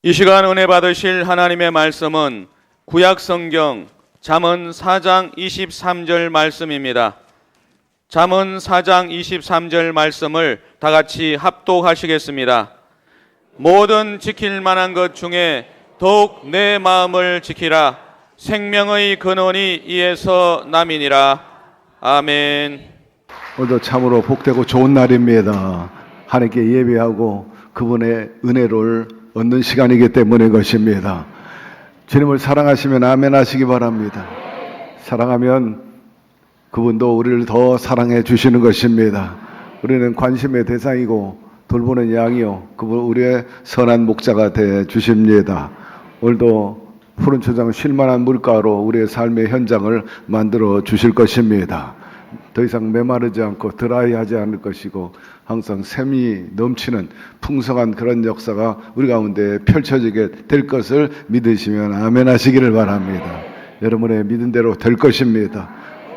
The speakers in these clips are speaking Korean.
이 시간 은혜 받으실 하나님의 말씀은 구약성경 잠언 4장 23절 말씀입니다. 잠언 4장 23절 말씀을 다 같이 합독하시겠습니다. 모든 지킬 만한 것 중에 더욱 내 마음을 지키라. 생명의 근원이 이에서 남이니라. 아멘. 오늘도 참으로 복되고 좋은 날입니다. 하나님께 예배하고 그분의 은혜를 얻는 시간이기 때문에 것입니다. 주님을 사랑하시면 아멘 하시기 바랍니다. 사랑하면 그분도 우리를 더 사랑해 주시는 것입니다. 우리는 관심의 대상이고 돌보는 양이요, 그분 우리의 선한 목자가 돼 주십니다. 오늘도 푸른 초장 쉴만한 물가로 우리의 삶의 현장을 만들어 주실 것입니다. 더 이상 메마르지 않고 드라이하지 않을 것이고 항상 샘이 넘치는 풍성한 그런 역사가 우리 가운데 펼쳐지게 될 것을 믿으시면 아멘 하시기를 바랍니다. 여러분의 믿은 대로 될 것입니다.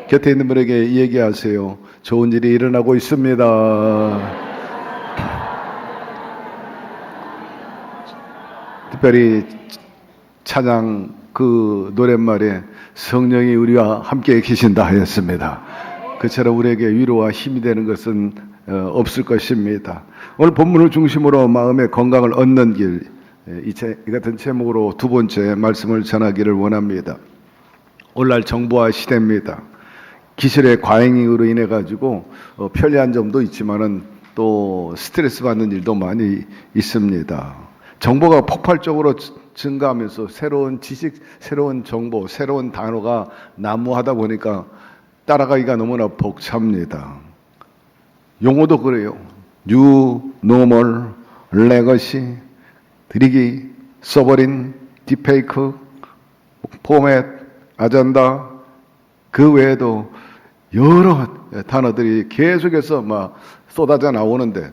곁에 있는 분에게 얘기하세요. 좋은 일이 일어나고 있습니다. 특별히 찬양 그 노랫말에 성령이 우리와 함께 계신다 하였습니다. 그처럼 우리에게 위로와 힘이 되는 것은 없을 것입니다. 오늘 본문을 중심으로 마음의 건강을 얻는 길, 이 같은 제목으로 두 번째 말씀을 전하기를 원합니다. 오늘날 정보화 시대입니다. 기술의 과잉으로 인해 가지고 편리한 점도 있지만은 또 스트레스 받는 일도 많이 있습니다. 정보가 폭발적으로 증가하면서 새로운 지식, 새로운 정보, 새로운 단어가 난무하다 보니까 따라가기가 너무나 벅찹니다. 용어도 그래요. New Normal, Legacy, 드리기, 써버린, 딥페이크, 포맷, 아젠다, 그 외에도 여러 단어들이 계속해서 막 쏟아져 나오는데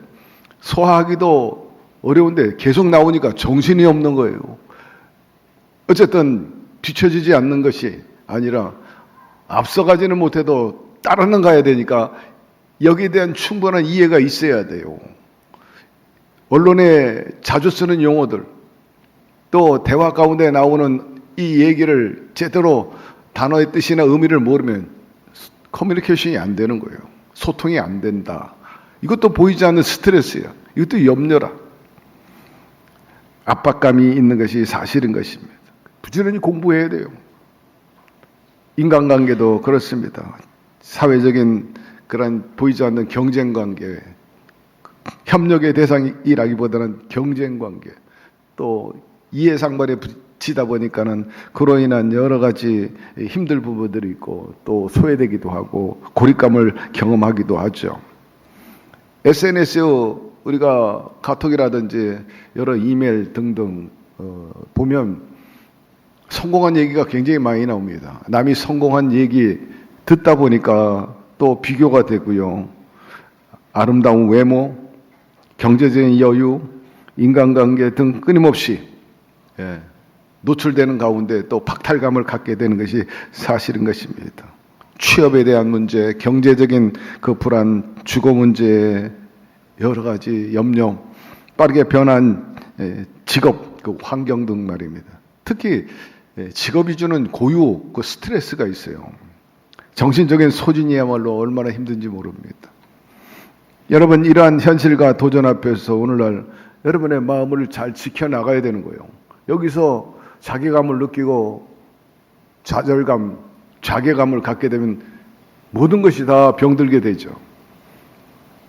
소화하기도 어려운데 계속 나오니까 정신이 없는 거예요. 어쨌든 뒤처지지 않는 것이 아니라 앞서가지는 못해도 따르는 가야 되니까 여기에 대한 충분한 이해가 있어야 돼요. 언론에 자주 쓰는 용어들, 또 대화 가운데 나오는 이 얘기를 제대로 단어의 뜻이나 의미를 모르면 커뮤니케이션이 안 되는 거예요. 소통이 안 된다. 이것도 보이지 않는 스트레스야. 이것도 염려라. 압박감이 있는 것이 사실인 것입니다. 부지런히 공부해야 돼요. 인간관계도 그렇습니다. 사회적인 그런 보이지 않는 경쟁관계, 협력의 대상이라기보다는 경쟁관계, 또 이해상반에 붙이다 보니까는 그로 인한 여러 가지 힘들 부분들이 있고 또 소외되기도 하고 고립감을 경험하기도 하죠. SNS 우리가 카톡이라든지 여러 이메일 등등 보면 성공한 얘기가 굉장히 많이 나옵니다. 남이 성공한 얘기 듣다 보니까 또 비교가 되고요. 아름다운 외모, 경제적인 여유, 인간관계 등 끊임없이 노출되는 가운데 또 박탈감을 갖게 되는 것이 사실인 것입니다. 취업에 대한 문제, 경제적인 그 불안, 주거 문제, 여러 가지 염려, 빠르게 변한 직업, 그 환경 등 말입니다. 특히 직업이 주는 고유, 그 스트레스가 있어요. 정신적인 소진이야말로 얼마나 힘든지 모릅니다. 여러분, 이러한 현실과 도전 앞에서 오늘날 여러분의 마음을 잘 지켜나가야 되는 거예요. 여기서 자괴감을 느끼고 좌절감, 자괴감을 갖게 되면 모든 것이 다 병들게 되죠.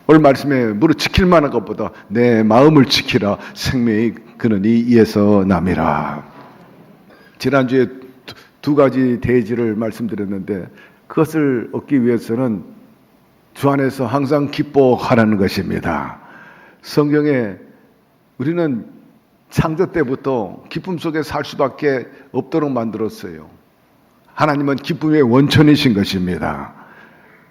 오늘 말씀에 무릇 지킬 만한 것보다 내 마음을 지키라. 생명의 근원이 이에서 남이라. 지난주에 두 가지 대지를 말씀드렸는데 그것을 얻기 위해서는 주 안에서 항상 기뻐하라는 것입니다. 성경에 우리는 창조 때부터 기쁨 속에 살 수밖에 없도록 만들었어요. 하나님은 기쁨의 원천이신 것입니다.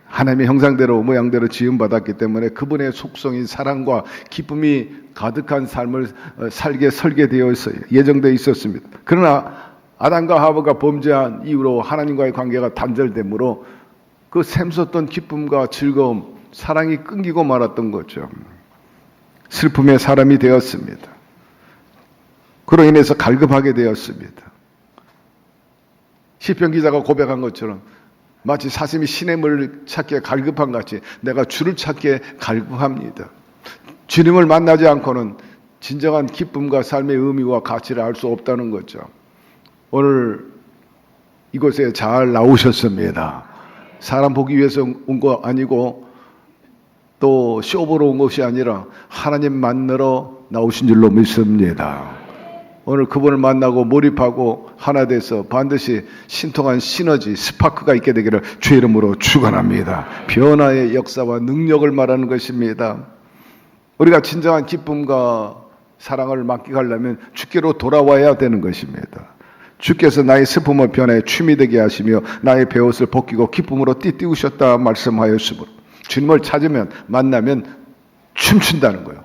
하나님의 형상대로 모양대로 지음받았기 때문에 그분의 속성인 사랑과 기쁨이 가득한 삶을 살게 설계되어 있어요. 예정되어 있었습니다. 그러나 아담과 하와가 범죄한 이후로 하나님과의 관계가 단절되므로 그 샘솟던 기쁨과 즐거움, 사랑이 끊기고 말았던 거죠. 슬픔의 사람이 되었습니다. 그로 인해서 갈급하게 되었습니다. 시편 기자가 고백한 것처럼 마치 사슴이 시냇물을 찾기에 갈급한 같이 내가 주를 찾기에 갈급합니다. 주님을 만나지 않고는 진정한 기쁨과 삶의 의미와 가치를 알 수 없다는 거죠. 오늘 이곳에 잘 나오셨습니다. 사람 보기 위해서 온 거 아니고 또 쇼보러 온 것이 아니라 하나님 만나러 나오신 줄로 믿습니다. 오늘 그분을 만나고 몰입하고 하나 돼서 반드시 신통한 시너지, 스파크가 있게 되기를 주의 이름으로 축원합니다. 변화의 역사와 능력을 말하는 것입니다. 우리가 진정한 기쁨과 사랑을 만끽하려면 주께로 돌아와야 되는 것입니다. 주께서 나의 슬픔을 변화에 춤이 되게 하시며 나의 베옷을 벗기고 기쁨으로 띠띠우셨다 말씀하였으므로 주님을 찾으면 만나면 춤춘다는 거예요.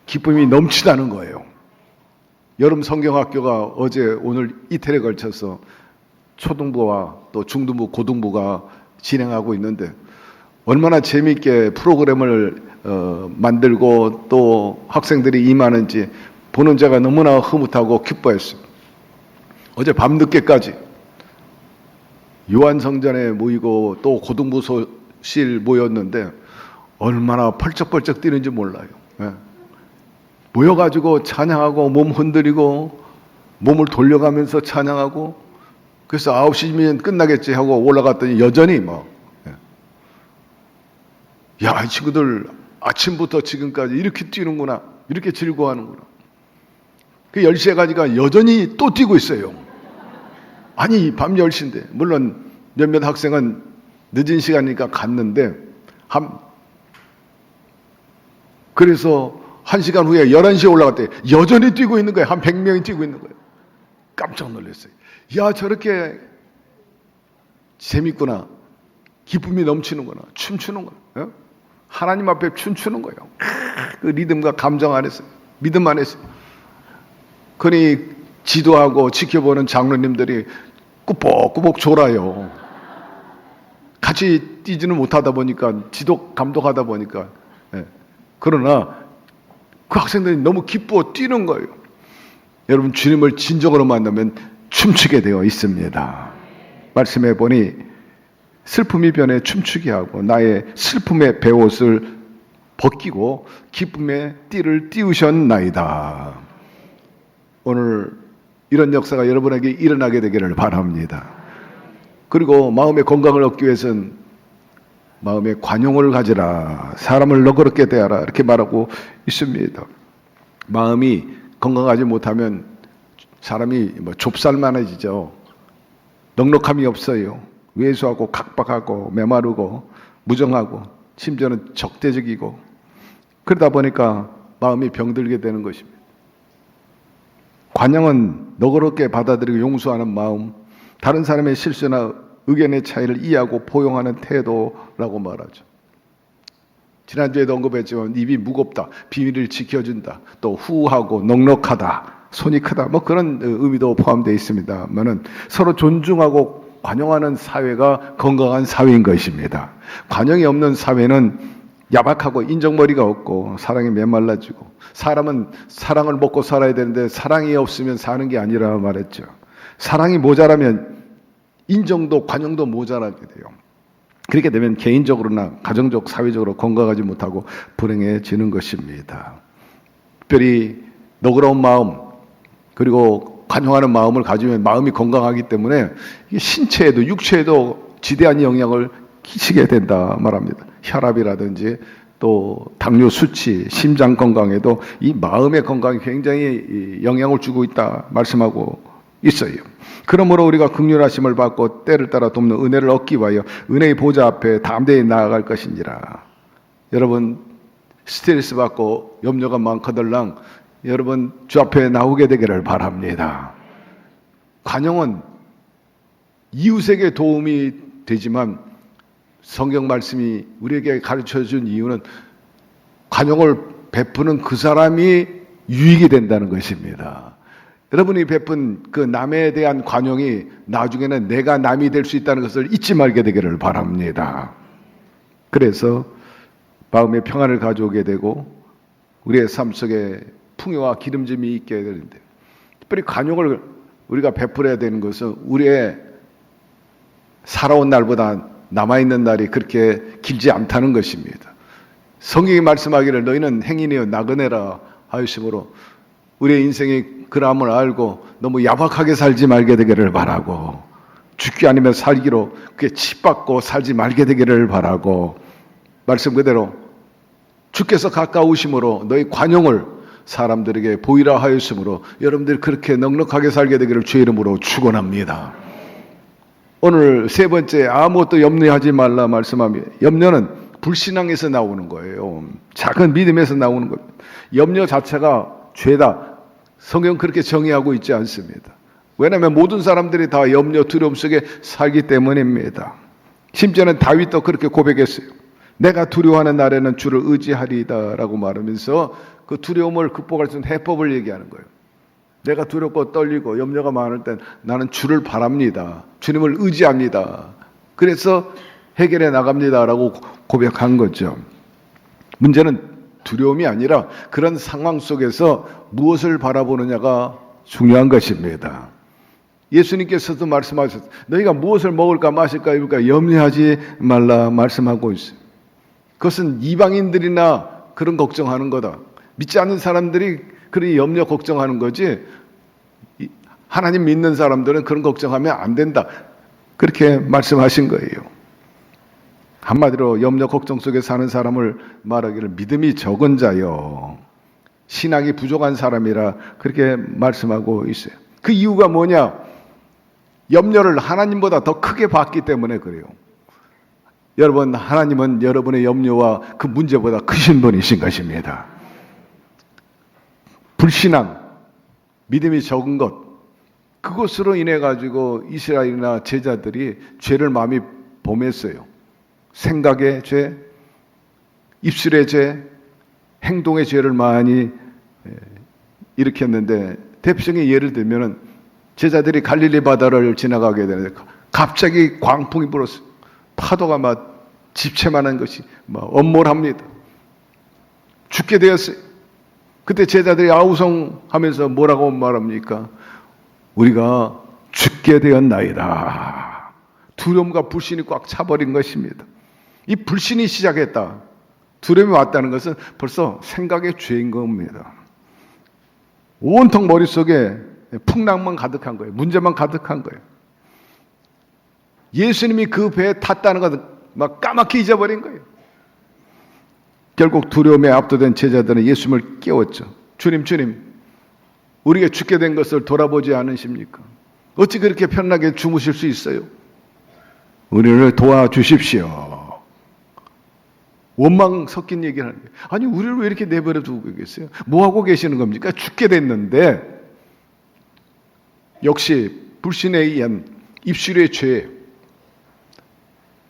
기쁨이 넘치다는 거예요. 여름 성경학교가 어제 오늘 이틀에 걸쳐서 초등부와 또 중등부 고등부가 진행하고 있는데 얼마나 재미있게 프로그램을 만들고 또 학생들이 임하는지 보는 자가 너무나 흐뭇하고 기뻐했습니다. 어제 밤늦게까지 요한성전에 모이고 또 고등부소실 모였는데 얼마나 펄쩍펄쩍 뛰는지 몰라요. 예. 모여가지고 찬양하고 몸 흔들리고 몸을 돌려가면서 찬양하고 그래서 9시면 끝나겠지 하고 올라갔더니 여전히 야, 이 친구들 아침부터 지금까지 이렇게 뛰는구나, 이렇게 즐거워하는구나. 그 10시에 가니까 여전히 또 뛰고 있어요. 아니 밤 10시인데 물론 몇몇 학생은 늦은 시간이니까 갔는데 그래서 1시간 후에 11시에 올라갔대. 여전히 뛰고 있는 거예요. 한 100명이 뛰고 있는 거예요. 깜짝 놀랐어요. 야, 저렇게 재밌구나. 기쁨이 넘치는구나. 춤추는구나. 어? 하나님 앞에 춤추는 거예요. 그 리듬과 감정 안에서, 믿음 안에서. 그러니 지도하고 지켜보는 장로님들이 꾸벅꾸벅 졸아요. 같이 뛰지는 못하다 보니까, 지도 감독하다 보니까. 예. 그러나 그 학생들이 너무 기뻐 뛰는 거예요. 여러분, 주님을 진정으로 만나면 춤추게 되어 있습니다. 말씀해 보니 슬픔이 변해 춤추게 하고 나의 슬픔의 베옷을 벗기고 기쁨의 띠를 띄우셨나이다. 오늘 이런 역사가 여러분에게 일어나게 되기를 바랍니다. 그리고 마음의 건강을 얻기 위해서는 마음의 관용을 가지라, 사람을 너그럽게 대하라 이렇게 말하고 있습니다. 마음이 건강하지 못하면 사람이 좁쌀만해지죠. 넉넉함이 없어요. 왜소하고 각박하고 메마르고 무정하고 심지어는 적대적이고 그러다 보니까 마음이 병들게 되는 것입니다. 관용은 너그럽게 받아들이고 용서하는 마음, 다른 사람의 실수나 의견의 차이를 이해하고 포용하는 태도라고 말하죠. 지난주에도 언급했지만 입이 무겁다, 비밀을 지켜준다, 또 후하고 넉넉하다, 손이 크다, 그런 의미도 포함되어 있습니다만은 서로 존중하고 관용하는 사회가 건강한 사회인 것입니다. 관용이 없는 사회는 야박하고 인정머리가 없고 사랑이 메말라지고, 사람은 사랑을 먹고 살아야 되는데 사랑이 없으면 사는 게 아니라 말했죠. 사랑이 모자라면 인정도 관용도 모자라게 돼요. 그렇게 되면 개인적으로나 가정적, 사회적으로 건강하지 못하고 불행해지는 것입니다. 특별히 너그러운 마음 그리고 관용하는 마음을 가지면 마음이 건강하기 때문에 신체에도 육체에도 지대한 영향을 끼치게 된다 말합니다. 혈압이라든지 또 당뇨 수치, 심장 건강에도 이 마음의 건강이 굉장히 영향을 주고 있다 말씀하고 있어요. 그러므로 우리가 긍휼하심을 받고 때를 따라 돕는 은혜를 얻기 위하여 은혜의 보좌 앞에 담대히 나아갈 것이니라. 여러분, 스트레스 받고 염려가 많거들랑 여러분 주 앞에 나오게 되기를 바랍니다. 관용은 이웃에게 도움이 되지만 성경 말씀이 우리에게 가르쳐준 이유는 관용을 베푸는 그 사람이 유익이 된다는 것입니다. 여러분이 베푼 그 남에 대한 관용이 나중에는 내가 남이 될 수 있다는 것을 잊지 말게 되기를 바랍니다. 그래서 마음의 평안을 가져오게 되고 우리의 삶 속에 풍요와 기름짐이 있게 되는데, 특별히 관용을 우리가 베풀어야 되는 것은 우리의 살아온 날보다 남아있는 날이 그렇게 길지 않다는 것입니다. 성경이 말씀하기를 너희는 행인이여 나그네라 하였으므로 우리의 인생이 그람을 알고 너무 야박하게 살지 말게 되기를 바라고, 죽기 아니면 살기로 그게 칩받고 살지 말게 되기를 바라고, 말씀 그대로 주께서 가까우심으로 너희 관용을 사람들에게 보이라 하였으므로 여러분들이 그렇게 넉넉하게 살게 되기를 주의 이름으로 축원합니다. 오늘 세 번째, 아무것도 염려하지 말라 말씀합니다. 염려는 불신앙에서 나오는 거예요. 작은 믿음에서 나오는 겁니다. 염려 자체가 죄다. 성경 그렇게 정의하고 있지 않습니다. 왜냐하면 모든 사람들이 다 염려, 두려움 속에 살기 때문입니다. 심지어는 다윗도 그렇게 고백했어요. 내가 두려워하는 날에는 주를 의지하리이다 라고 말하면서 그 두려움을 극복할 수 있는 해법을 얘기하는 거예요. 내가 두렵고 떨리고 염려가 많을 땐 나는 주를 바랍니다. 주님을 의지합니다. 그래서 해결해 나갑니다 라고 고백한 거죠. 문제는 두려움이 아니라 그런 상황 속에서 무엇을 바라보느냐가 중요한 것입니다. 예수님께서도 말씀하셨어요. 너희가 무엇을 먹을까 마실까 입을까 염려하지 말라 말씀하고 있어요. 그것은 이방인들이나 그런 걱정하는 거다. 믿지 않는 사람들이 그런 염려 걱정하는 거지, 하나님 믿는 사람들은 그런 걱정하면 안 된다. 그렇게 말씀하신 거예요. 한마디로 염려 걱정 속에 사는 사람을 말하기를 믿음이 적은 자요, 신앙이 부족한 사람이라 그렇게 말씀하고 있어요. 그 이유가 뭐냐? 염려를 하나님보다 더 크게 봤기 때문에 그래요. 여러분, 하나님은 여러분의 염려와 그 문제보다 크신 분이신 것입니다. 불신앙, 믿음이 적은 것, 그것으로 인해 가지고 이스라엘이나 제자들이 죄를 많이 범했어요. 생각의 죄, 입술의 죄, 행동의 죄를 많이 일으켰는데, 대표적인 예를 들면은 제자들이 갈릴리 바다를 지나가게 되는데 갑자기 광풍이 불었어요. 파도가 막 집채만한 것이 막 엄몰합니다. 죽게 되었어요. 그때 제자들이 아우성하면서 뭐라고 말합니까? 우리가 죽게 되었나이다. 두려움과 불신이 꽉 차버린 것입니다. 이 불신이 시작했다. 두려움이 왔다는 것은 벌써 생각의 죄인 겁니다. 온통 머릿속에 풍랑만 가득한 거예요. 문제만 가득한 거예요. 예수님이 그 배에 탔다는 것은 막 까맣게 잊어버린 거예요. 결국 두려움에 압도된 제자들은 예수님을 깨웠죠. 주님, 우리가 죽게 된 것을 돌아보지 않으십니까? 어찌 그렇게 편하게 주무실 수 있어요? 우리를 도와주십시오. 원망 섞인 얘기를 하는 거예요. 아니, 우리를 왜 이렇게 내버려 두고 계세요? 뭐 하고 계시는 겁니까? 죽게 됐는데. 역시 불신에 의한 입술의 죄.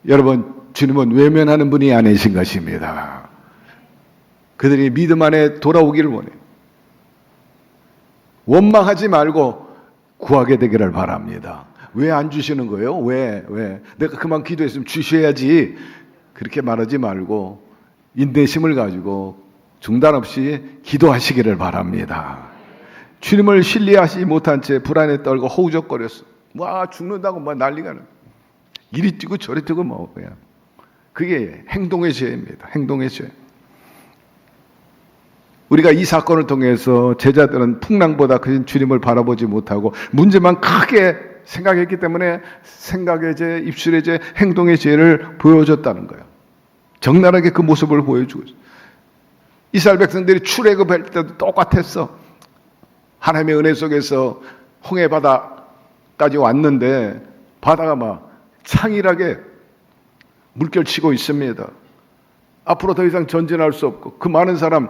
여러분, 주님은 외면하는 분이 아니신 것입니다. 그들이 믿음 안에 돌아오기를 원해요. 원망하지 말고 구하게 되기를 바랍니다. 왜 안 주시는 거예요? 왜? 내가 그만 기도했으면 주셔야지. 그렇게 말하지 말고 인내심을 가지고 중단 없이 기도하시기를 바랍니다. 주님을 신뢰하지 못한 채 불안에 떨고 허우적거렸어. 죽는다고 난리가 나. 이리 뛰고 저리 뛰고 그냥. 그게 행동의 죄입니다. 행동의 죄. 우리가 이 사건을 통해서 제자들은 풍랑보다 크신 주님을 바라보지 못하고 문제만 크게 생각했기 때문에 생각의 죄, 입술의 죄, 행동의 죄를 보여줬다는 거예요. 적나라하게 그 모습을 보여주고 있어요. 이스라엘 백성들이 출애굽할 때도 똑같았어. 하나님의 은혜 속에서 홍해 바다까지 왔는데 바다가 막 창일하게 물결치고 있습니다. 앞으로 더 이상 전진할 수 없고 그 많은 사람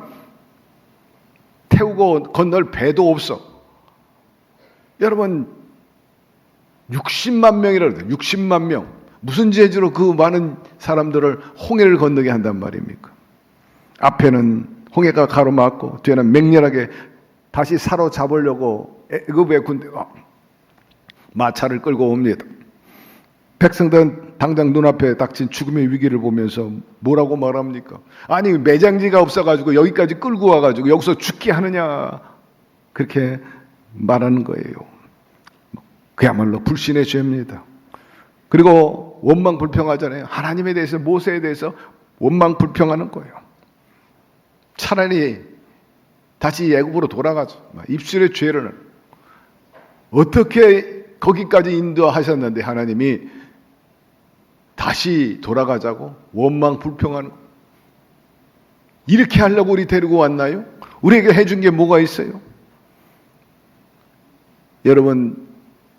태우고 건널 배도 없어. 여러분 60만 명이라고 해요. 60만 명. 무슨 재주로 그 많은 사람들을 홍해를 건너게 한단 말입니까? 앞에는 홍해가 가로막고 뒤에는 맹렬하게 다시 사로잡으려고 애굽의 군대가 마차를 끌고 옵니다. 백성들은 당장 눈앞에 닥친 죽음의 위기를 보면서 뭐라고 말합니까? 아니 매장지가 없어가지고 여기까지 끌고 와가지고 여기서 죽게 하느냐 그렇게 말하는 거예요. 그야말로 불신의 죄입니다. 그리고 원망 불평하잖아요. 하나님에 대해서, 모세에 대해서 원망 불평하는 거예요. 차라리 다시 애굽으로 돌아가죠. 입술의 죄를 어떻게 거기까지 인도하셨는데 하나님이 다시 돌아가자고 원망 불평하는 거예요. 이렇게 하려고 우리 데리고 왔나요? 우리에게 해준 게 뭐가 있어요? 여러분,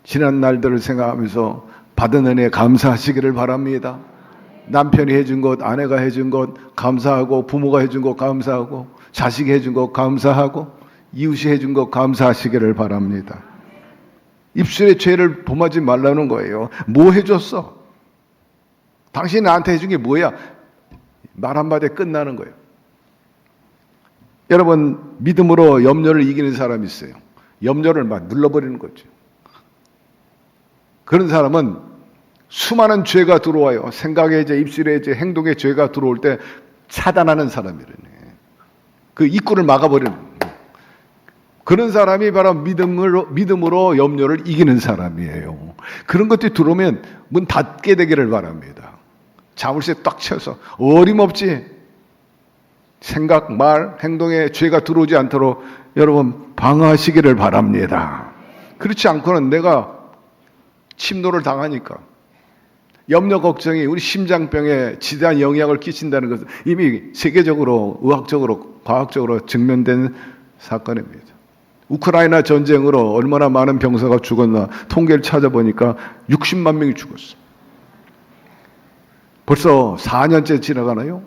지난 날들을 생각하면서 받은 은혜에 감사하시기를 바랍니다. 남편이 해준 것, 아내가 해준 것 감사하고, 부모가 해준 것 감사하고, 자식이 해준 것 감사하고, 이웃이 해준 것 감사하시기를 바랍니다. 입술의 죄를 범하지 말라는 거예요. 뭐 해줬어? 당신이 나한테 해준 게 뭐야? 말 한마디에 끝나는 거예요. 여러분, 믿음으로 염려를 이기는 사람이 있어요. 염려를 막 눌러버리는 거죠. 그런 사람은 수많은 죄가 들어와요. 생각의 죄, 입술의 죄, 행동의 죄가 들어올 때 차단하는 사람이라네. 그 입구를 막아버리는 거예요. 그런 사람이 바로 믿음으로 염려를 이기는 사람이에요. 그런 것들이 들어오면 문 닫게 되기를 바랍니다. 자물쇠 딱 쳐서 어림없이 생각, 말, 행동에 죄가 들어오지 않도록 여러분 방어하시기를 바랍니다. 그렇지 않고는 내가 침노를 당하니까 염려 걱정이 우리 심장병에 지대한 영향을 끼친다는 것은 이미 세계적으로, 의학적으로, 과학적으로 증명된 사건입니다. 우크라이나 전쟁으로 얼마나 많은 병사가 죽었나 통계를 찾아보니까 60만 명이 죽었어요. 벌써 4년째 지나가나요?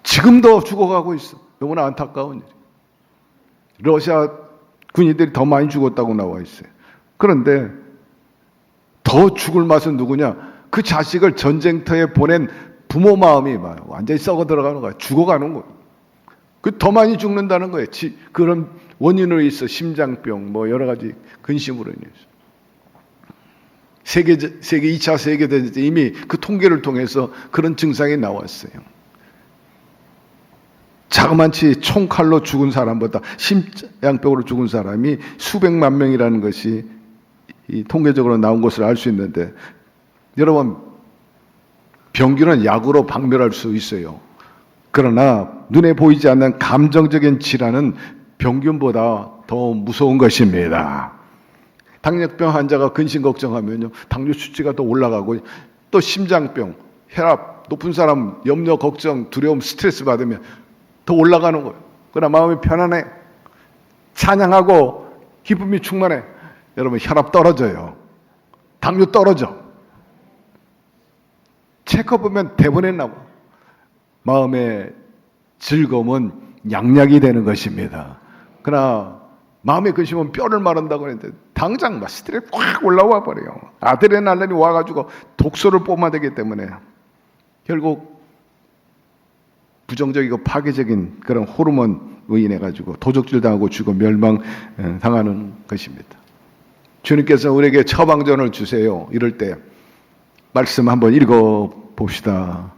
지금도 죽어가고 있어. 너무나 안타까운 일. 러시아 군인들이 더 많이 죽었다고 나와 있어요. 그런데 더 죽을 맛은 누구냐? 그 자식을 전쟁터에 보낸 부모 마음이 완전히 썩어 들어가는 거야. 죽어가는 거야. 그 더 많이 죽는다는 거예요. 그런 원인으로 있어. 심장병, 뭐 여러 가지 근심으로 인해서. 세계 2차 세계대전 때 이미 그 통계를 통해서 그런 증상이 나왔어요. 자그마치 총칼로 죽은 사람보다 심장병으로 죽은 사람이 수백만 명이라는 것이 이 통계적으로 나온 것을 알 수 있는데, 여러분, 병균은 약으로 박멸할 수 있어요. 그러나 눈에 보이지 않는 감정적인 질환은 병균보다 더 무서운 것입니다. 당뇨병 환자가 근심 걱정하면요, 당뇨 수치가 또 올라가고, 또 심장병, 혈압 높은 사람 염려, 걱정, 두려움, 스트레스 받으면 더 올라가는 거예요. 그러나 마음이 편안해, 찬양하고 기쁨이 충만해. 여러분, 혈압 떨어져요. 당뇨 떨어져. 체크업 보면 대본에 나와. 마음의 즐거움은 양약이 되는 것입니다. 그러나 마음의 근심은 뼈를 마른다고 했는데 당장 막 스트레스 확 올라와 버려요. 아드레날린이 와가지고 독소를 뿜어대기 때문에 결국 부정적이고 파괴적인 그런 호르몬으로 인해 가지고 도적질 당하고 죽어 멸망당하는 것입니다. 주님께서 우리에게 처방전을 주세요. 이럴 때 말씀 한번 읽어 봅시다.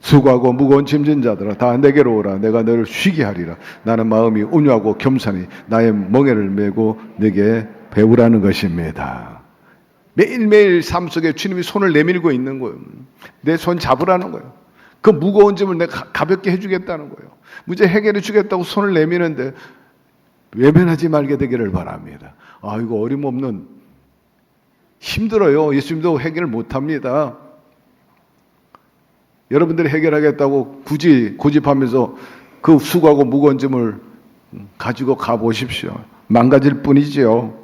수고하고 무거운 짐진 자들아 다 내게로 오라. 내가 너를 쉬게 하리라. 나는 마음이 온유하고 겸손히 나의 멍에를 메고 내게 배우라는 것입니다. 매일매일 삶 속에 주님이 손을 내밀고 있는 거예요. 내 손 잡으라는 거예요. 그 무거운 짐을 내가 가볍게 해주겠다는 거예요. 문제 해결해 주겠다고 손을 내미는데 외면하지 말게 되기를 바랍니다. 이거 어림없는, 힘들어요. 예수님도 해결을 못합니다. 여러분들이 해결하겠다고 굳이 고집하면서 그 수고하고 무거운 짐을 가지고 가보십시오. 망가질 뿐이지요.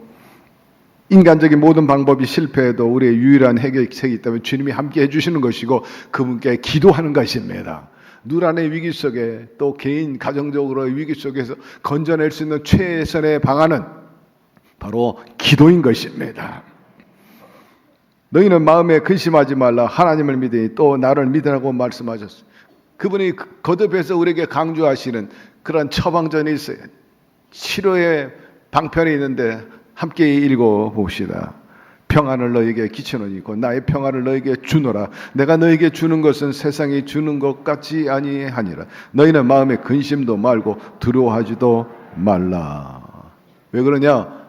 인간적인 모든 방법이 실패해도 우리의 유일한 해결책이 있다면 주님이 함께 해주시는 것이고 그분께 기도하는 것입니다. 누 안의 위기 속에 또 개인 가정적으로의 위기 속에서 건져낼 수 있는 최선의 방안은 바로 기도인 것입니다. 너희는 마음에 근심하지 말라. 하나님을 믿으니 또 나를 믿으라고 말씀하셨어요. 그분이 거듭해서 우리에게 강조하시는 그런 처방전이 있어요. 치료의 방편이 있는데 함께 읽어봅시다. 평안을 너에게 끼치노니고 나의 평안을 너에게 주노라. 내가 너에게 주는 것은 세상이 주는 것 같지 아니하니라. 너희는 마음에 근심도 말고 두려워하지도 말라. 왜 그러냐?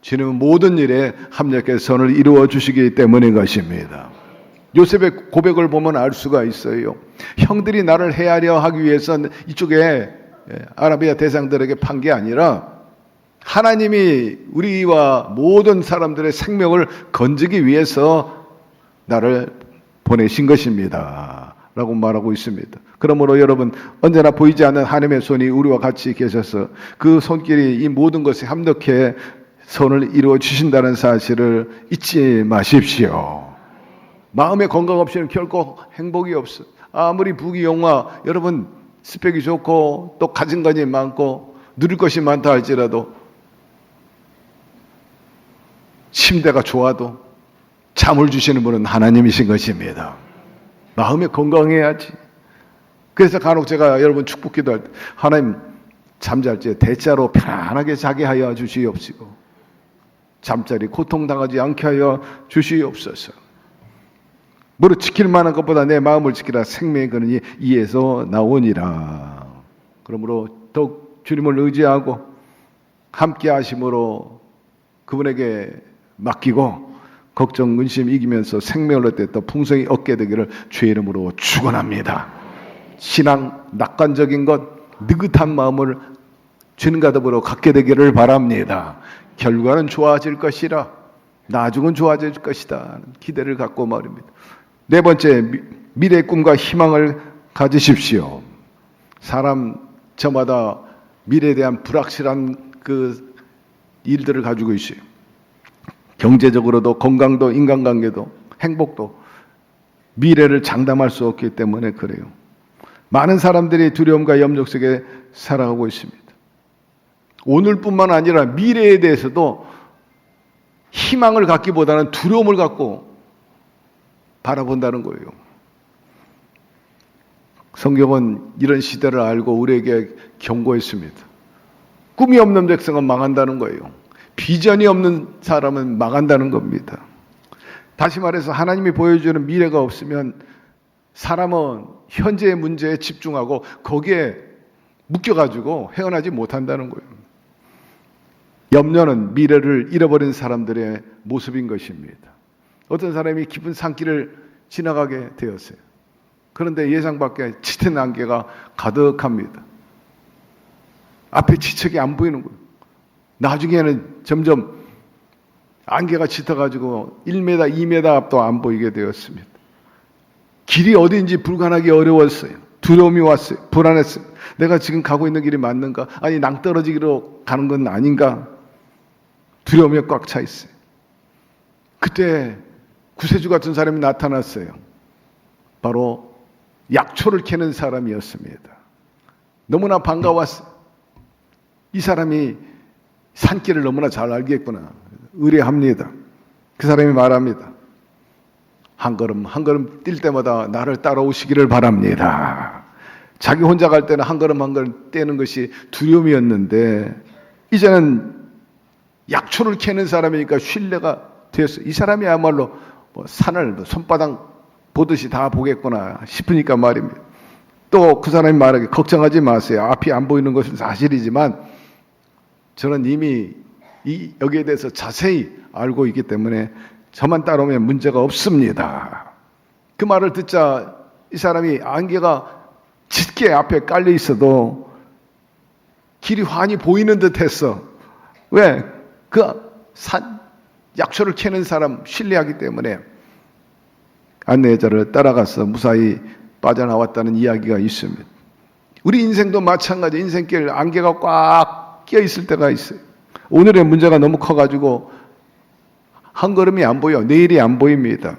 주님은 모든 일에 합력해서 선을 이루어 주시기 때문인 것입니다. 요셉의 고백을 보면 알 수가 있어요. 형들이 나를 해하려 하기 위해서 이쪽에 아라비아 대상들에게 판 게 아니라 하나님이 우리와 모든 사람들의 생명을 건지기 위해서 나를 보내신 것입니다 라고 말하고 있습니다. 그러므로 여러분, 언제나 보이지 않는 하나님의 손이 우리와 같이 계셔서 그 손길이 이 모든 것에 합력해 선을 이루어 주신다는 사실을 잊지 마십시오. 마음의 건강 없이는 결코 행복이 없어. 아무리 부귀영화, 여러분 스펙이 좋고 또 가진 것이 많고 누릴 것이 많다 할지라도 침대가 좋아도 잠을 주시는 분은 하나님이신 것입니다. 마음이 건강해야지. 그래서 간혹 제가 여러분 축복 기도할 때 하나님 잠잘 때 대자로 편안하게 자게 하여 주시옵시고 잠자리 고통당하지 않게 하여 주시옵소서. 무릇 지킬 만한 것보다 내 마음을 지키라. 생명의 근원이 이에서 나오니라. 그러므로 더욱 주님을 의지하고 함께 하심으로 그분에게 맡기고 걱정, 근심 이기면서 생명을 얻되 또 풍성히 얻게 되기를 주의 이름으로 축원합니다. 신앙, 낙관적인 것, 느긋한 마음을 주님과 더불어 갖게 되기를 바랍니다. 결과는 좋아질 것이라, 나중은 좋아질 것이다 기대를 갖고 말입니다. 네 번째, 미래의 꿈과 희망을 가지십시오. 사람 저마다 미래에 대한 불확실한 그 일들을 가지고 있어요. 경제적으로도 건강도 인간관계도 행복도 미래를 장담할 수 없기 때문에 그래요. 많은 사람들이 두려움과 염려 속에 살아가고 있습니다. 오늘뿐만 아니라 미래에 대해서도 희망을 갖기보다는 두려움을 갖고 바라본다는 거예요. 성경은 이런 시대를 알고 우리에게 경고했습니다. 꿈이 없는 백성은 망한다는 거예요. 비전이 없는 사람은 망한다는 겁니다. 다시 말해서 하나님이 보여주는 미래가 없으면 사람은 현재의 문제에 집중하고 거기에 묶여가지고 헤어나지 못한다는 거예요. 염려는 미래를 잃어버린 사람들의 모습인 것입니다. 어떤 사람이 깊은 산길을 지나가게 되었어요. 그런데 예상 밖에 짙은 안개가 가득합니다. 앞에 지척이 안 보이는 거예요. 나중에는 점점 안개가 짙어가지고 1m, 2m 앞도 안 보이게 되었습니다. 길이 어디인지 불가하기 어려웠어요. 두려움이 왔어요. 불안했어요. 내가 지금 가고 있는 길이 맞는가? 아니 낭떠러지기로 가는 건 아닌가? 두려움에 꽉 차 있어요. 그때 구세주 같은 사람이 나타났어요. 바로 약초를 캐는 사람이었습니다. 너무나 반가웠어요. 이 사람이 산길을 너무나 잘 알겠구나. 의뢰합니다. 그 사람이 말합니다. 한 걸음 한 걸음 뛸 때마다 나를 따라오시기를 바랍니다. 자기 혼자 갈 때는 한 걸음 한 걸음 떼는 것이 두려움이었는데 이제는 약초를 캐는 사람이니까 신뢰가 되었어요. 이 사람이야말로 산을 손바닥 보듯이 다 보겠구나 싶으니까 말입니다. 또 그 사람이 말하기 걱정하지 마세요. 앞이 안 보이는 것은 사실이지만 저는 이미 여기에 대해서 자세히 알고 있기 때문에 저만 따라오면 문제가 없습니다. 그 말을 듣자 이 사람이 안개가 짙게 앞에 깔려 있어도 길이 환히 보이는 듯 했어. 왜? 그 약초를 캐는 사람 신뢰하기 때문에 안내자를 따라가서 무사히 빠져나왔다는 이야기가 있습니다. 우리 인생도 마찬가지. 인생길 안개가 꽉 끼어 있을 때가 있어요. 오늘의 문제가 너무 커가지고 한 걸음이 안 보여. 내일이 안 보입니다.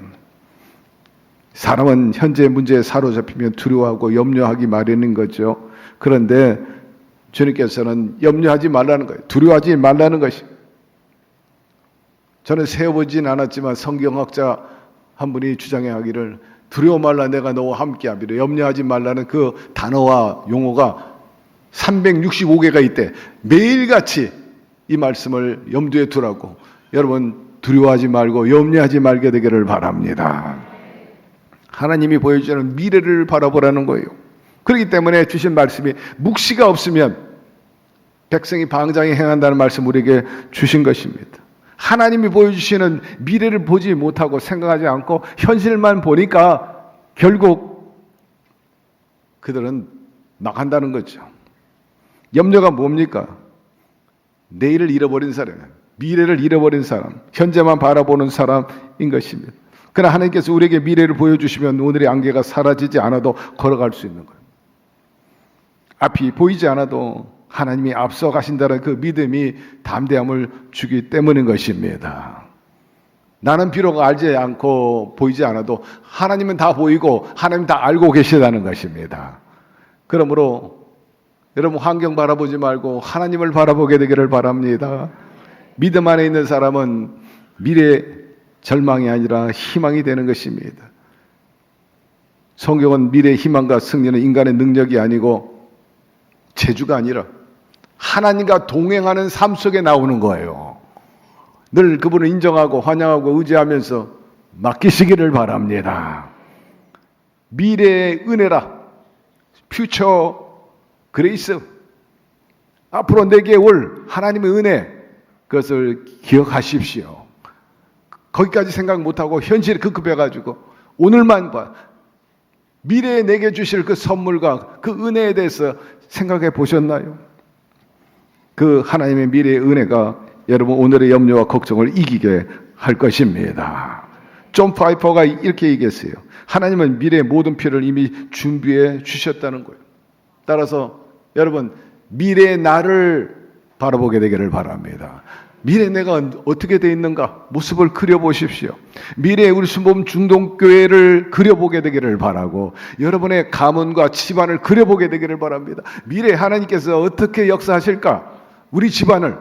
사람은 현재의 문제에 사로잡히면 두려워하고 염려하기 마련인 거죠. 그런데 주님께서는 염려하지 말라는 거예요. 두려워하지 말라는 것이. 저는 세워보진 않았지만 성경학자 한 분이 주장해 하기를 두려워 말라 내가 너와 함께하리라. 염려하지 말라는 그 단어와 용어가 365개가 있대. 매일같이 이 말씀을 염두에 두라고. 여러분 두려워하지 말고 염려하지 말게 되기를 바랍니다. 하나님이 보여주는 미래를 바라보라는 거예요. 그렇기 때문에 주신 말씀이 묵시가 없으면 백성이 방장히 행한다는 말씀 우리에게 주신 것입니다. 하나님이 보여주시는 미래를 보지 못하고 생각하지 않고 현실만 보니까 결국 그들은 나간다는 거죠. 염려가 뭡니까? 내일을 잃어버린 사람, 미래를 잃어버린 사람, 현재만 바라보는 사람인 것입니다. 그러나 하나님께서 우리에게 미래를 보여주시면 오늘의 안개가 사라지지 않아도 걸어갈 수 있는 거예요. 앞이 보이지 않아도 하나님이 앞서 가신다는 그 믿음이 담대함을 주기 때문인 것입니다. 나는 비록 알지 않고 보이지 않아도 하나님은 다 보이고 하나님 다 알고 계시다는 것입니다. 그러므로 여러분 환경 바라보지 말고 하나님을 바라보게 되기를 바랍니다. 믿음 안에 있는 사람은 미래 절망이 아니라 희망이 되는 것입니다. 성경은 미래의 희망과 승리는 인간의 능력이 아니고 재주가 아니라 하나님과 동행하는 삶 속에 나오는 거예요. 늘 그분을 인정하고 환영하고 의지하면서 맡기시기를 바랍니다. 미래의 은혜라, 퓨처 그레이스, 앞으로 내게 올 하나님의 은혜, 그것을 기억하십시오. 거기까지 생각 못하고 현실에 급급해가지고 오늘만 봐. 미래에 내게 주실 그 선물과 그 은혜에 대해서 생각해 보셨나요? 그 하나님의 미래의 은혜가 여러분 오늘의 염려와 걱정을 이기게 할 것입니다. 존 파이퍼가 이렇게 얘기했어요. 하나님은 미래의 모든 필요를 이미 준비해 주셨다는 거예요. 따라서 여러분 미래의 나를 바라보게 되기를 바랍니다. 미래에 내가 어떻게 돼 있는가 모습을 그려보십시오. 미래에 우리 순복음 중동교회를 그려보게 되기를 바라고 여러분의 가문과 집안을 그려보게 되기를 바랍니다. 미래에 하나님께서 어떻게 역사하실까? 우리 집안을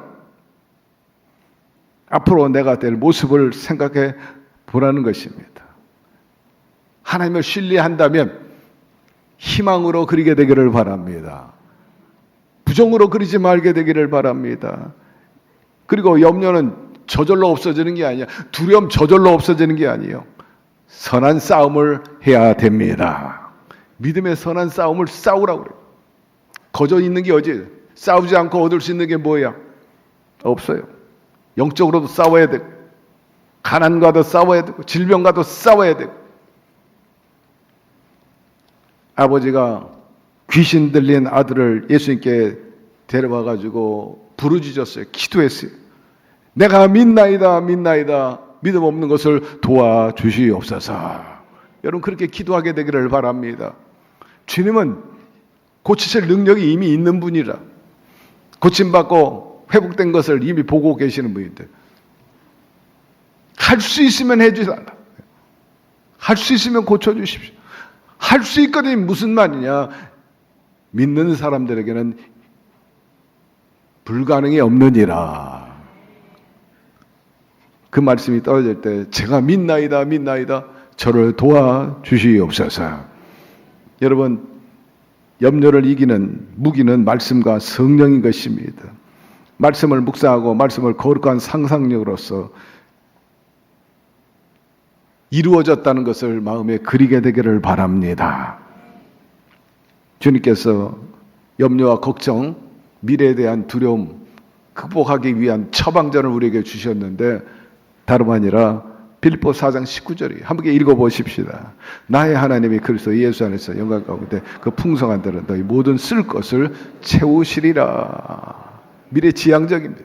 앞으로 내가 될 모습을 생각해 보라는 것입니다. 하나님을 신뢰한다면 희망으로 그리게 되기를 바랍니다. 부정으로 그리지 말게 되기를 바랍니다. 그리고 염려는 저절로 없어지는 게 아니야. 두려움 저절로 없어지는 게 아니에요. 선한 싸움을 해야 됩니다. 믿음의 선한 싸움을 싸우라고 그래요. 거저 있는 게 어디예요? 싸우지 않고 얻을 수 있는 게 뭐야? 없어요. 영적으로도 싸워야 되고 가난과도 싸워야 되고 질병과도 싸워야 되고 아버지가 귀신 들린 아들을 예수님께 데려와가지고 부르짖었어요. 기도했어요. 내가 믿나이다 믿나이다 믿음 없는 것을 도와주시옵소서. 여러분 그렇게 기도하게 되기를 바랍니다. 주님은 고치실 능력이 이미 있는 분이라 고침받고 회복된 것을 이미 보고 계시는 분인데 할 수 있으면 해주세요. 할 수 있으면 고쳐주십시오. 할 수 있거든 무슨 말이냐? 믿는 사람들에게는 불가능이 없느니라. 그 말씀이 떨어질 때 제가 믿나이다 믿나이다 저를 도와주시옵소서. 여러분 염려를 이기는 무기는 말씀과 성령인 것입니다. 말씀을 묵상하고 말씀을 거룩한 상상력으로서 이루어졌다는 것을 마음에 그리게 되기를 바랍니다. 주님께서 염려와 걱정, 미래에 대한 두려움 극복하기 위한 처방전을 우리에게 주셨는데 다름 아니라 빌립보 4장 19절이 함께 읽어보십시다. 나의 하나님이 그리스도 예수 안에서 영광 가운데 그 풍성한 대로 너희 모든 쓸 것을 채우시리라. 미래 지향적입니다.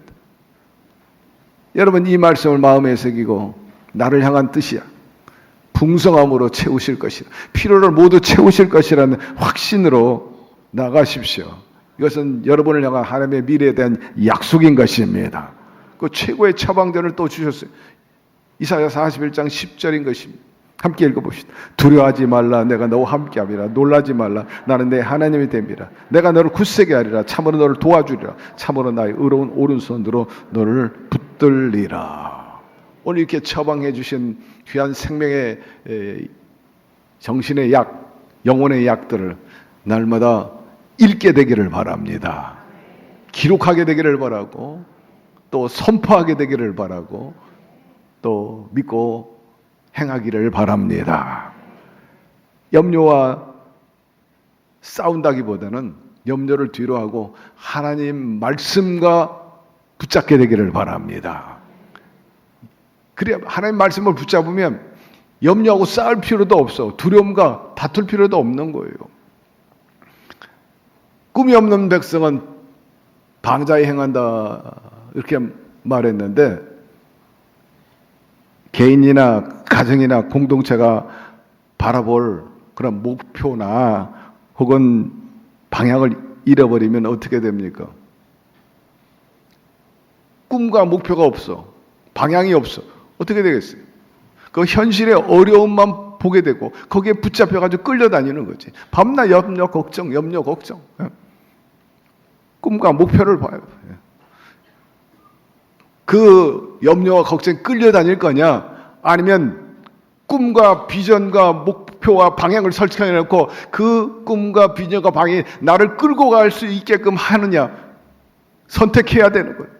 여러분 이 말씀을 마음에 새기고 나를 향한 뜻이야. 풍성함으로 채우실 것이다. 필요를 모두 채우실 것이라는 확신으로 나가십시오. 이것은 여러분을 향한 하나님의 미래에 대한 약속인 것입니다. 그 최고의 처방전을 또 주셨어요. 이사야 41장 10절인 것입니다. 함께 읽어봅시다. 두려워하지 말라. 내가 너와 함께함이라. 놀라지 말라. 나는 내 하나님이 됨이라. 내가 너를 굳세게 하리라. 참으로 너를 도와주리라. 참으로 나의 의로운 오른손으로 너를 붙들리라. 오늘 이렇게 처방해 주신 귀한 생명의 정신의 약, 영혼의 약들을 날마다 읽게 되기를 바랍니다. 기록하게 되기를 바라고 또 선포하게 되기를 바라고 또 믿고 행하기를 바랍니다. 염려와 싸운다기보다는 염려를 뒤로 하고 하나님 말씀과 붙잡게 되기를 바랍니다. 그래야 하나님 말씀을 붙잡으면 염려하고 싸울 필요도 없어. 두려움과 다툴 필요도 없는 거예요. 꿈이 없는 백성은 방자에 행한다 이렇게 말했는데, 개인이나 가정이나 공동체가 바라볼 그런 목표나 혹은 방향을 잃어버리면 어떻게 됩니까? 꿈과 목표가 없어. 방향이 없어. 어떻게 되겠어요? 그 현실의 어려움만 보게 되고 거기에 붙잡혀가지고 끌려다니는 거지. 밤낮 염려 걱정. 꿈과 목표를 봐요. 그 염려와 걱정에 끌려다닐 거냐, 아니면 꿈과 비전과 목표와 방향을 설정해놓고 그 꿈과 비전과 방향이 나를 끌고 갈 수 있게끔 하느냐, 선택해야 되는 거예요.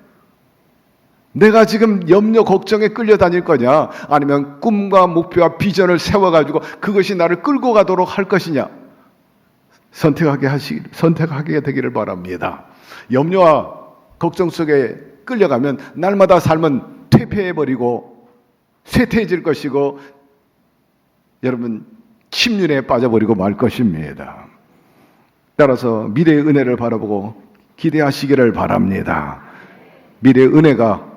내가 지금 염려 걱정에 끌려다닐 거냐, 아니면 꿈과 목표와 비전을 세워가지고 그것이 나를 끌고 가도록 할 것이냐, 선택하게 되기를 바랍니다. 염려와 걱정 속에 끌려가면 날마다 삶은 퇴폐해버리고 쇠퇴해질 것이고, 여러분 침륜에 빠져버리고 말 것입니다. 따라서 미래의 은혜를 바라보고 기대하시기를 바랍니다. 미래의 은혜가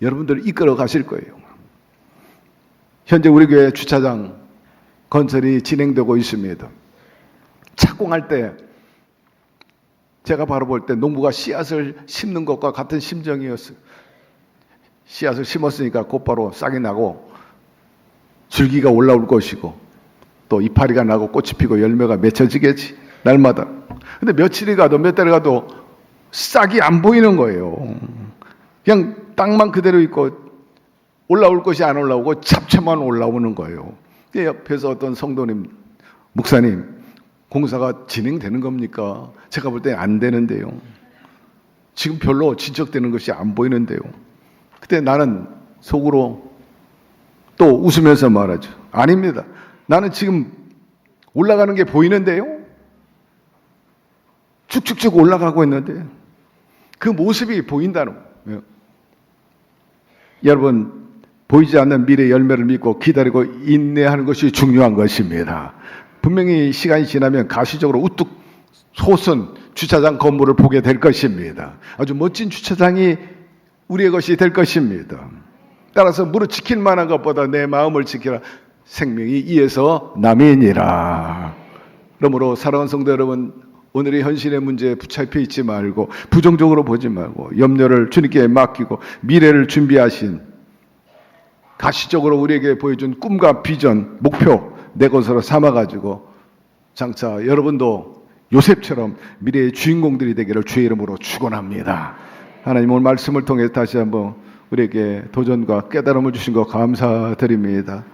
여러분들을 이끌어 가실 거예요. 현재 우리 교회 주차장 건설이 진행되고 있습니다. 착공할 때 제가 바라볼 때 농부가 씨앗을 심는 것과 같은 심정이었어요. 씨앗을 심었으니까 곧바로 싹이 나고 줄기가 올라올 것이고 또 이파리가 나고 꽃이 피고 열매가 맺혀지겠지, 날마다. 근데 며칠이 가도 몇 달이 가도 싹이 안 보이는 거예요. 그냥 땅만 그대로 있고 올라올 것이 안 올라오고 잡채만 올라오는 거예요. 옆에서 어떤 성도님, 목사님, 공사가 진행되는 겁니까? 제가 볼 때 안 되는데요. 지금 별로 진척되는 것이 안 보이는데요. 그때 나는 속으로 또 웃으면서 말하죠. 아닙니다. 나는 지금 올라가는 게 보이는데요. 쭉쭉쭉 올라가고 있는데 그 모습이 보인다는 거예요. 여러분, 보이지 않는 미래의 열매를 믿고 기다리고 인내하는 것이 중요한 것입니다. 분명히 시간이 지나면 가시적으로 우뚝 솟은 주차장 건물을 보게 될 것입니다. 아주 멋진 주차장이 우리의 것이 될 것입니다. 따라서 무릇 지킬 만한 것보다 내 마음을 지키라. 생명이 이에서 남이니라. 그러므로 사랑하는 성도 여러분, 오늘의 현실의 문제에 붙잡혀 있지 말고 부정적으로 보지 말고 염려를 주님께 맡기고 미래를 준비하신, 가시적으로 우리에게 보여준 꿈과 비전, 목표 내 것으로 삼아가지고 장차 여러분도 요셉처럼 미래의 주인공들이 되기를 주의 이름으로 축원합니다. 하나님, 오늘 말씀을 통해 다시 한번 우리에게 도전과 깨달음을 주신 것 감사드립니다.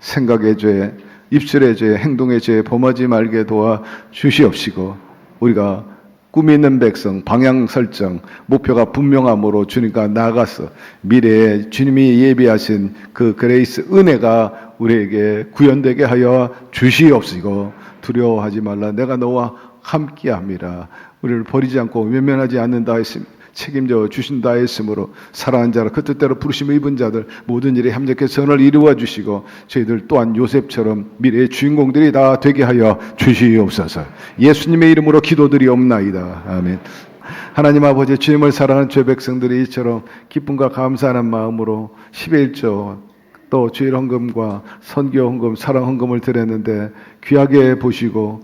생각의 죄, 입술의 죄, 행동의 죄 범하지 말게 도와 주시옵시고, 우리가 꿈이 있는 백성, 방향 설정, 목표가 분명함으로 주님과 나아가서 미래에 주님이 예비하신 그 그레이스, 은혜가 우리에게 구현되게 하여 주시옵시고, 두려워하지 말라. 내가 너와 함께함이라. 우리를 버리지 않고 외면하지 않는다 했습니다. 책임져 주신다 했으므로 사랑하는 자라 그 뜻대로 부르심을 입은 자들 모든 일에 함께 선을 이루어 주시고 저희들 또한 요셉처럼 미래의 주인공들이 다 되게 하여 주시옵소서. 예수님의 이름으로 기도드리옵나이다. 아멘. 하나님 아버지, 주님을 사랑하는 죄 백성들이 이처럼 기쁨과 감사하는 마음으로 11조 또 주일 헌금과 선교 헌금, 사랑 헌금을 드렸는데 귀하게 보시고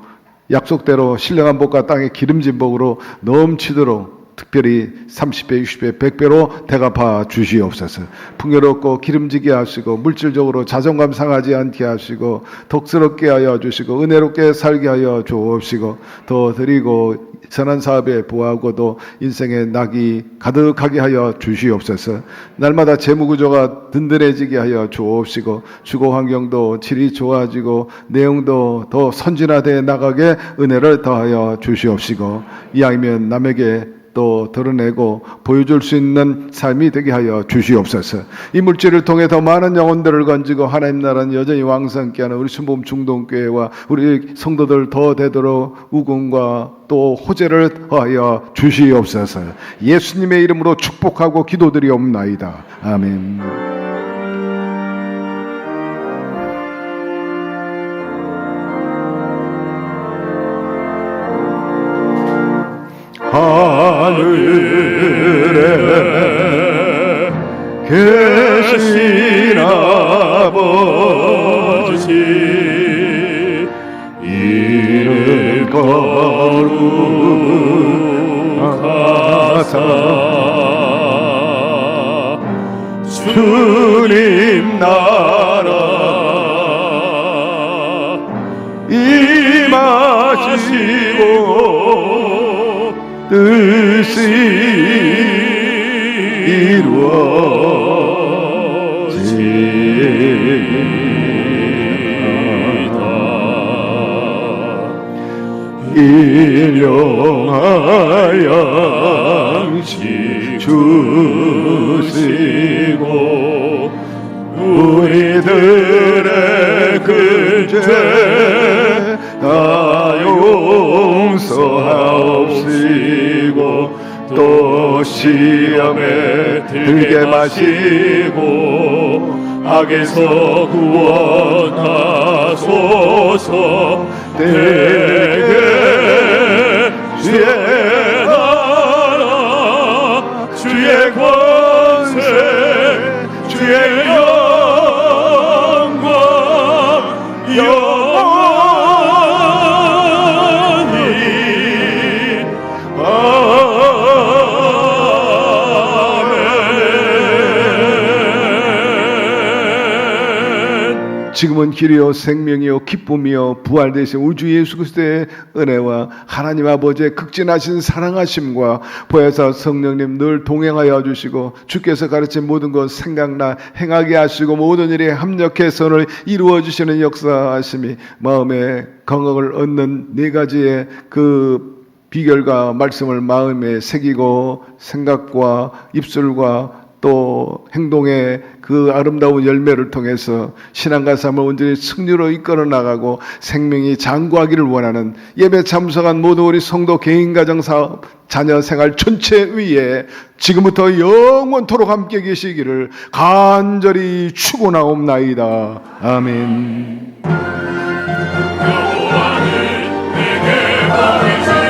약속대로 신령한 복과 땅의 기름진 복으로 넘치도록 특별히 30배, 60배, 100배로 대갚아 주시옵소서. 풍요롭고 기름지게 하시고 물질적으로 자존감 상하지 않게 하시고 덕스럽게 하여 주시고 은혜롭게 살게 하여 주옵시고, 더 드리고 선한 사업에 부하고도 인생의 낙이 가득하게 하여 주시옵소서. 날마다 재무구조가 든든해지게 하여 주옵시고 주거 환경도 질이 좋아지고 내용도 더 선진화되어 나가게 은혜를 더하여 주시옵시고, 이왕이면 남에게 또 드러내고 보여줄 수 있는 삶이 되게 하여 주시옵소서. 이 물질을 통해 더 많은 영혼들을 건지고 하나님 나라는 여전히 왕성케 하는 우리 순복음 중동교회와 우리 성도들 더 되도록 우군과 또 호재를 하여 주시옵소서. 예수님의 이름으로 축복하고 기도드리옵나이다. 아멘. 하늘에 계신 아버지 이름 거룩하사 주님 나라 임하시고 뜻이 이루어지이다. 일용할 양식 주시고 우리들의 큰 죄 다 용서하옵시고 또 시험에 들게 마시고 악에서 구원하소서. 대개 주의 나라 주의 권세 주의 영광 지금은 길이요 생명이요 기쁨이요 부활되신 우리 주 예수 그리스도의 은혜와 하나님 아버지의 극진하신 사랑하심과 보혜사 성령님 늘 동행하여 주시고 주께서 가르친 모든 것 생각나 행하게 하시고 모든 일에 합력해 선을 이루어 주시는 역사하심이 마음에 건강을 얻는 네 가지의 그 비결과 말씀을 마음에 새기고 생각과 입술과 또 행동의 그 아름다운 열매를 통해서 신앙과 삶을 온전히 승리로 이끌어 나가고 생명이 장구하기를 원하는 예배 참석한 모든 우리 성도 개인 가정 사업 자녀 생활 전체 위에 지금부터 영원토록 함께 계시기를 간절히 축원하옵나이다. 아멘. 여호와는 내게 보내시